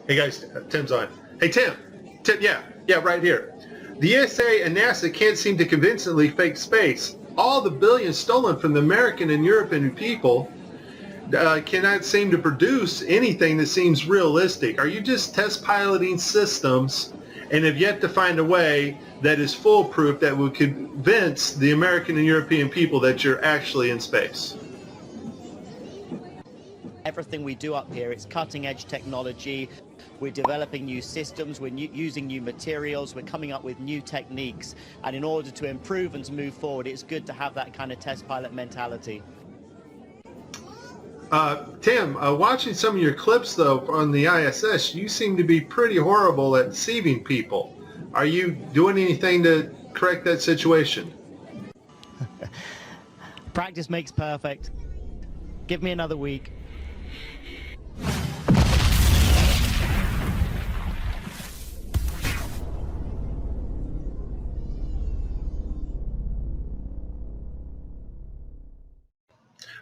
Hey guys, Tim's on. Hey Tim, yeah, right here. The ESA and NASA can't seem to convincingly fake space. All the billions stolen from the American and European people cannot seem to produce anything that seems realistic. Are you just test piloting systems and have yet to find a way that is foolproof that would convince the American and European people that you're actually in space? Everything we do up here, it's cutting edge technology. We're developing new systems, we're using new materials, we're coming up with new techniques. And in order to improve and to move forward, it's good to have that kind of test pilot mentality. Tim, watching some of your clips though on the ISS, you seem to be pretty horrible at deceiving people. Are you doing anything to correct that situation? Practice makes perfect. Give me another week.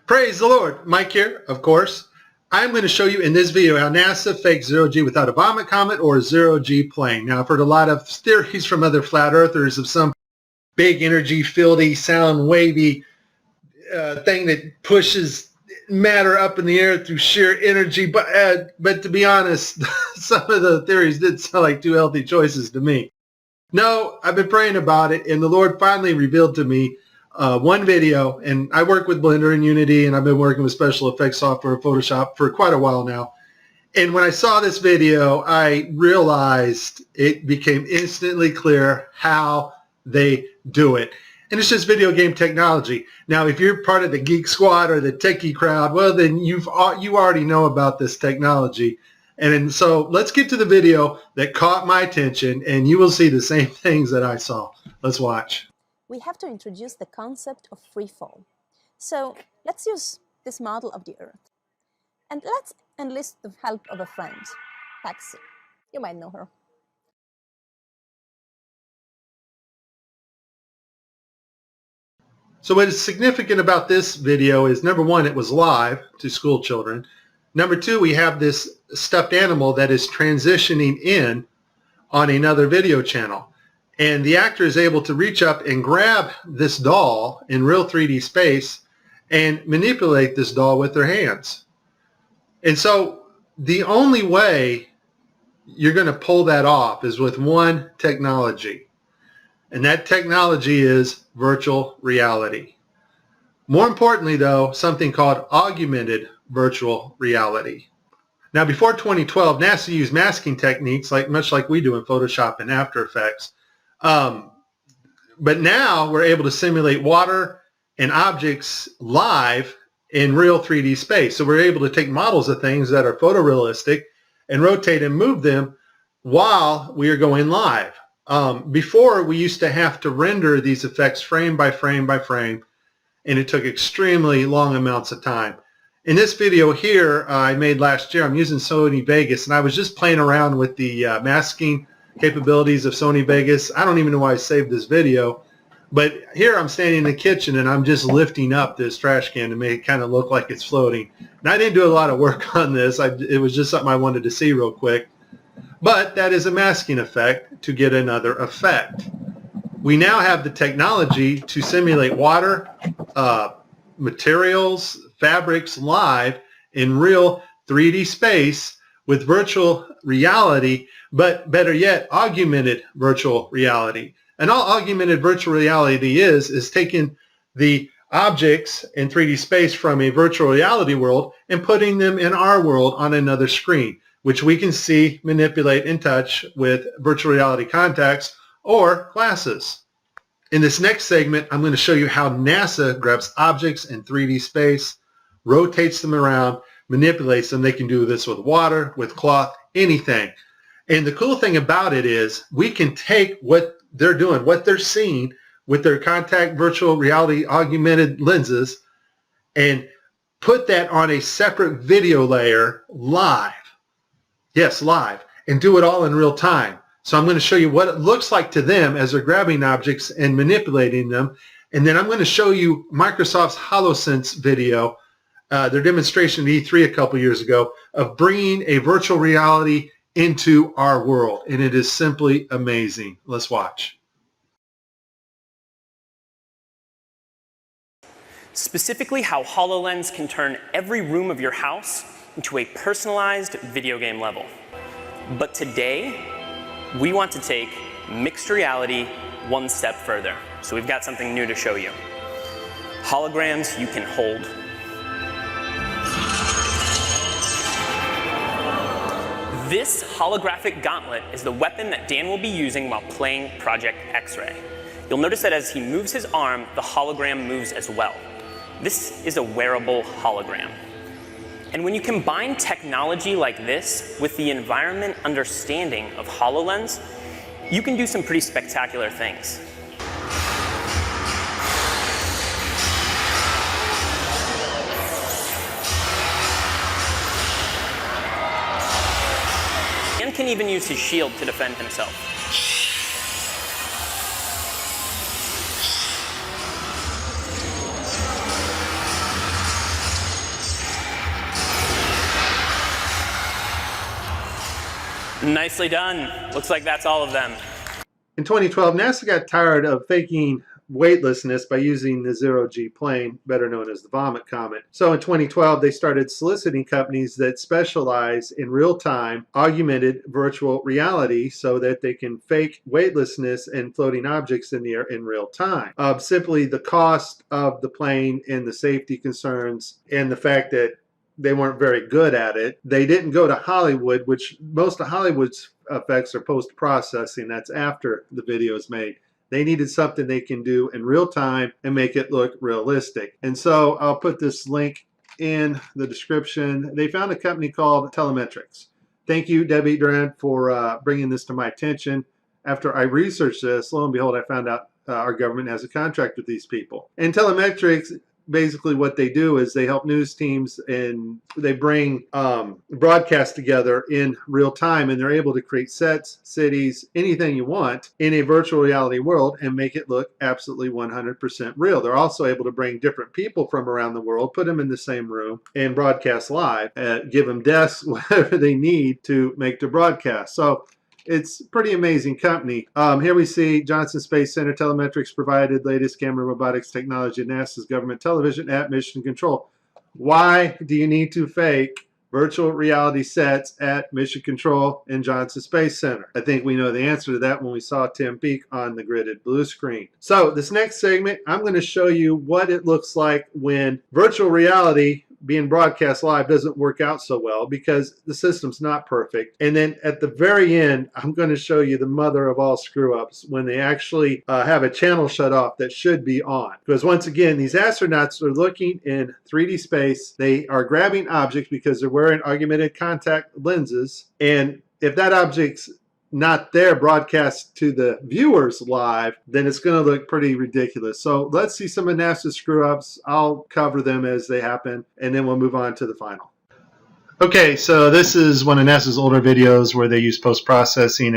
Praise the Lord. Mike here, of course. I'm going to show you in this video how NASA fakes zero-G without a vomit comet or a zero-G plane. Now, I've heard a lot of theories from other flat earthers of some big energy, fieldy, sound wavy thing that pushes matter up in the air through sheer energy. But to be honest, some of the theories did sound like two healthy choices to me. No, I've been praying about it, and the Lord finally revealed to me one video, and I work with Blender and Unity, and I've been working with special effects software, Photoshop, for quite a while now. And when I saw this video, I realized it became instantly clear how they do it. And it's just video game technology. Now, if you're part of the geek squad or the techie crowd, well, then you already know about this technology. And so let's get to the video that caught my attention, and you will see the same things that I saw. Let's watch. We have to introduce the concept of free fall. So let's use this model of the Earth. And let's enlist the help of a friend, Paxi. You might know her. So what is significant about this video is, number one, it was live to school children. Number two, we have this stuffed animal that is transitioning in on another video channel. And the actor is able to reach up and grab this doll in real 3D space and manipulate this doll with their hands. And so the only way you're going to pull that off is with one technology. And that technology is virtual reality. More importantly, though, something called augmented virtual reality. Now, before 2012, NASA used masking techniques much like we do in Photoshop and After Effects. But now we're able to simulate water and objects live in real 3D space. So we're able to take models of things that are photorealistic and rotate and move them while we are going live. Before, we used to have to render these effects frame by frame by frame, and it took extremely long amounts of time. In this video here I made last year, I'm using Sony Vegas, and I was just playing around with the masking capabilities of Sony Vegas. I don't even know why I saved this video, but here I'm standing in the kitchen and I'm just lifting up this trash can to make it kind of look like it's floating. And I didn't do a lot of work on this. It was just something I wanted to see real quick. But that is a masking effect to get another effect. We now have the technology to simulate water, materials, fabrics live in real 3D space with virtual reality, but better yet, augmented virtual reality. And all augmented virtual reality is taking the objects in 3D space from a virtual reality world and putting them in our world on another screen, which we can see, manipulate, and touch with virtual reality contacts or glasses. In this next segment, I'm going to show you how NASA grabs objects in 3D space, rotates them around, manipulates them. They can do this with water, with cloth, anything. And the cool thing about it is we can take what they're doing, what they're seeing with their contact virtual reality augmented lenses, and put that on a separate video layer live. Yes, live. And do it all in real time. So I'm going to show you what it looks like to them as they're grabbing objects and manipulating them. And then I'm going to show you Microsoft's HoloSense video, their demonstration at E3 a couple years ago, of bringing a virtual reality into our world, and it is simply amazing. Let's watch. Specifically, how HoloLens can turn every room of your house into a personalized video game level. But today, we want to take mixed reality one step further. So we've got something new to show you. Holograms you can hold. This holographic gauntlet is the weapon that Dan will be using while playing Project X-Ray. You'll notice that as he moves his arm, the hologram moves as well. This is a wearable hologram. And when you combine technology like this with the environment understanding of HoloLens, you can do some pretty spectacular things. Dan can even use his shield to defend himself. Nicely done. Looks like that's all of them. In 2012, NASA got tired of faking weightlessness by using the zero-G plane, better known as the vomit comet. So in 2012, they started soliciting companies that specialize in real-time augmented virtual reality so that they can fake weightlessness and floating objects in the air in real time. Simply the cost of the plane and the safety concerns and the fact that they weren't very good at it. They didn't go to Hollywood, which most of Hollywood's effects are post-processing. That's after the video is made. They needed something they can do in real time and make it look realistic. And so I'll put this link in the description. They found a company called Telemetrics. Thank you, Debbie Durant, for bringing this to my attention. After I researched this, lo and behold, I found out our government has a contract with these people. And Telemetrics, basically what they do is they help news teams and they bring broadcasts together in real time, and they're able to create sets, cities, anything you want in a virtual reality world and make it look absolutely 100% real. They're also able to bring different people from around the world, put them in the same room and broadcast live, give them desks, whatever they need to make the broadcast. So it's a pretty amazing company. Here we see Johnson Space Center Telemetrics provided latest camera robotics technology at NASA's government television at Mission Control. Why do you need to fake virtual reality sets at Mission Control and Johnson Space Center? I think we know the answer to that when we saw Tim Peake on the gridded blue screen. So this next segment, I'm going to show you what it looks like when virtual reality being broadcast live doesn't work out so well because the system's not perfect. And then at the very end, I'm going to show you the mother of all screw-ups when they actually have a channel shut off that should be on. Because once again, these astronauts are looking in 3D space. They are grabbing objects because they're wearing augmented contact lenses. And if that object's not there broadcast to the viewers live, then it's going to look pretty ridiculous. So let's see some of NASA's screw-ups. I'll cover them as they happen, and then we'll move on to the final. Okay, so this is one of NASA's older videos where they use post-processing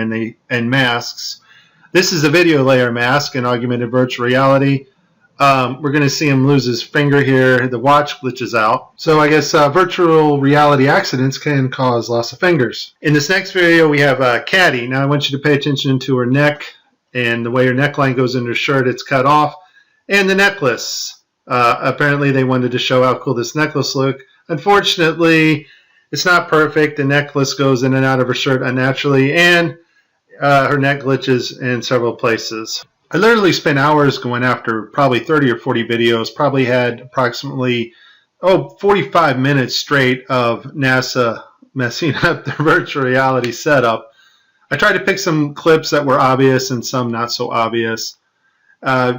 and masks. This is a video layer mask in augmented virtual reality. We're going to see him lose his finger here. The watch glitches out. So I guess virtual reality accidents can cause loss of fingers. In this next video, we have Caddy. Now I want you to pay attention to her neck and the way her neckline goes into her shirt. It's cut off. And the necklace. Apparently they wanted to show how cool this necklace looked. Unfortunately, it's not perfect. The necklace goes in and out of her shirt unnaturally, and her neck glitches in several places. I literally spent hours going after probably 30 or 40 videos, probably had approximately 45 minutes straight of NASA messing up their virtual reality setup. I tried to pick some clips that were obvious and some not so obvious.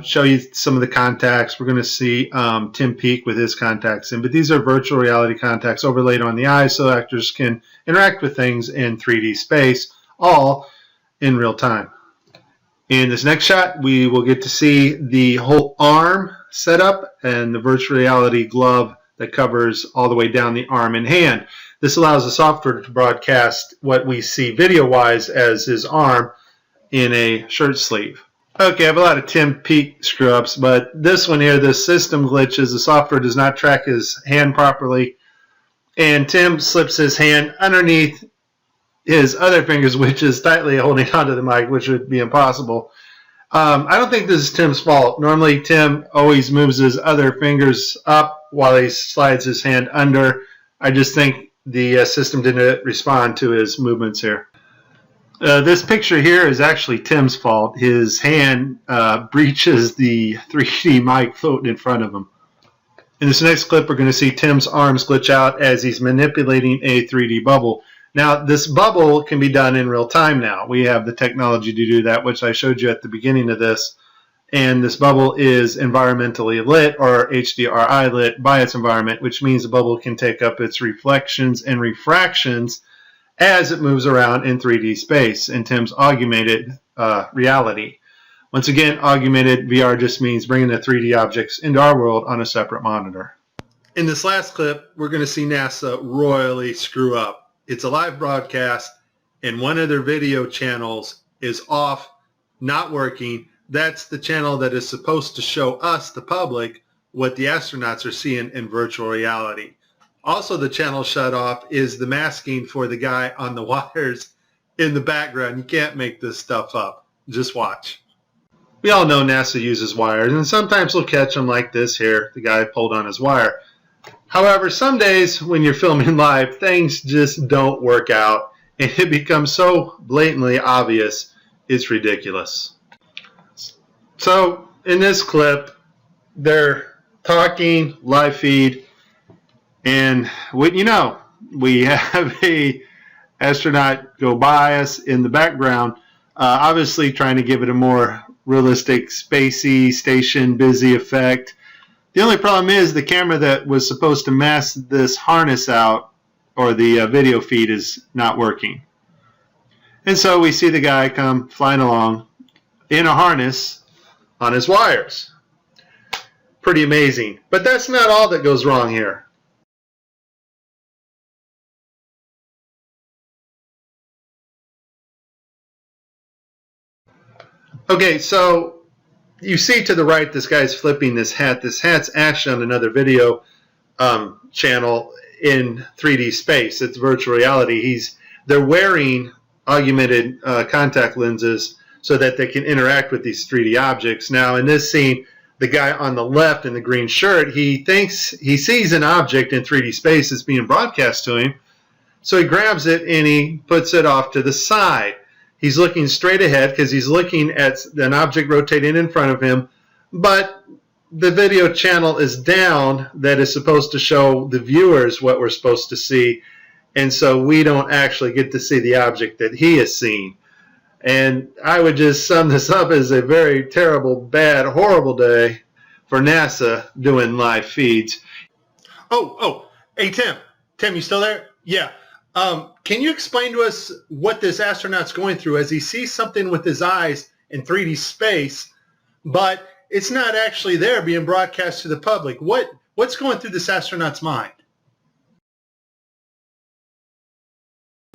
Show you some of the contacts. We're going to see Tim Peake with his contacts in, but these are virtual reality contacts overlaid on the eyes so actors can interact with things in 3D space, all in real time. In this next shot, we will get to see the whole arm setup and the virtual reality glove that covers all the way down the arm and hand. This allows the software to broadcast what we see video-wise as his arm in a shirt sleeve. Okay, I have a lot of Tim Peake screw-ups, but this one here, the system glitches. The software does not track his hand properly, and Tim slips his hand underneath his other fingers, which is tightly holding onto the mic, which would be impossible. I don't think this is Tim's fault. Normally, Tim always moves his other fingers up while he slides his hand under. I just think the system didn't respond to his movements here. This picture here is actually Tim's fault. His hand breaches the 3D mic floating in front of him. In this next clip, we're going to see Tim's arms glitch out as he's manipulating a 3D bubble. Now, this bubble can be done in real time now. We have the technology to do that, which I showed you at the beginning of this. And this bubble is environmentally lit, or HDRI lit, by its environment, which means the bubble can take up its reflections and refractions as it moves around in 3D space in Tim's augmented reality. Once again, augmented VR just means bringing the 3D objects into our world on a separate monitor. In this last clip, we're going to see NASA royally screw up. It's a live broadcast, and one of their video channels is off, not working. That's the channel that is supposed to show us, the public, what the astronauts are seeing in virtual reality. Also, the channel shut off is the masking for the guy on the wires in the background. You can't make this stuff up. Just watch. We all know NASA uses wires, and sometimes they'll catch them like this here. The guy pulled on his wire. However, some days when you're filming live, things just don't work out, and it becomes so blatantly obvious, it's ridiculous. So, in this clip, they're talking, live feed, and we have a astronaut go by us in the background, obviously trying to give it a more realistic, spacey, station busy effect. The only problem is the camera that was supposed to mask this harness out, or the video feed, is not working. And so we see the guy come flying along in a harness on his wires. Pretty amazing. But that's not all that goes wrong here. Okay, so you see to the right, this guy's flipping this hat. This hat's actually on another video channel in 3D space. It's virtual reality. They're wearing augmented contact lenses so that they can interact with these 3D objects. Now, in this scene, the guy on the left in the green shirt, he thinks he sees an object in 3D space that's being broadcast to him. So he grabs it and he puts it off to the side. He's looking straight ahead because he's looking at an object rotating in front of him, but the video channel is down that is supposed to show the viewers what we're supposed to see, and so we don't actually get to see the object that he is seeing. And I would just sum this up as a very terrible, bad, horrible day for NASA doing live feeds. Hey, Tim, you still there? Yeah. Can you explain to us what this astronaut's going through as he sees something with his eyes in 3D space, but it's not actually there being broadcast to the public? What's going through this astronaut's mind?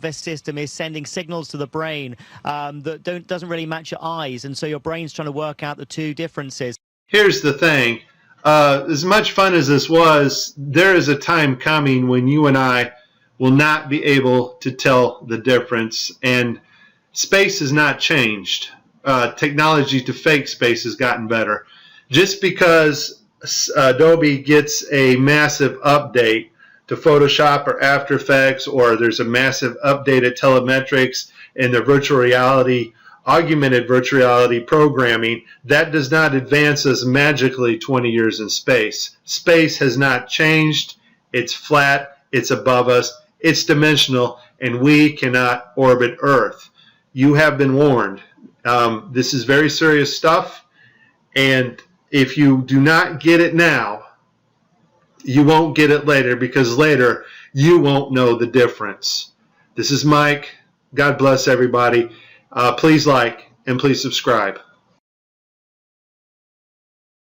This system is sending signals to the brain that doesn't really match your eyes, and so your brain's trying to work out the two differences. Here's the thing. As much fun as this was, there is a time coming when you and I will not be able to tell the difference, and space has not changed. Technology to fake space has gotten better. Just because Adobe gets a massive update to Photoshop or After Effects, or there's a massive update at telemetrics and the virtual reality, augmented virtual reality programming, that does not advance us magically 20 years in space. Space has not changed. It's flat. It's above us. It's dimensional, and we cannot orbit Earth. You have been warned. This is very serious stuff, and if you do not get it now, you won't get it later, because later you won't know the difference. This is Mike. God bless everybody. Please like and please subscribe.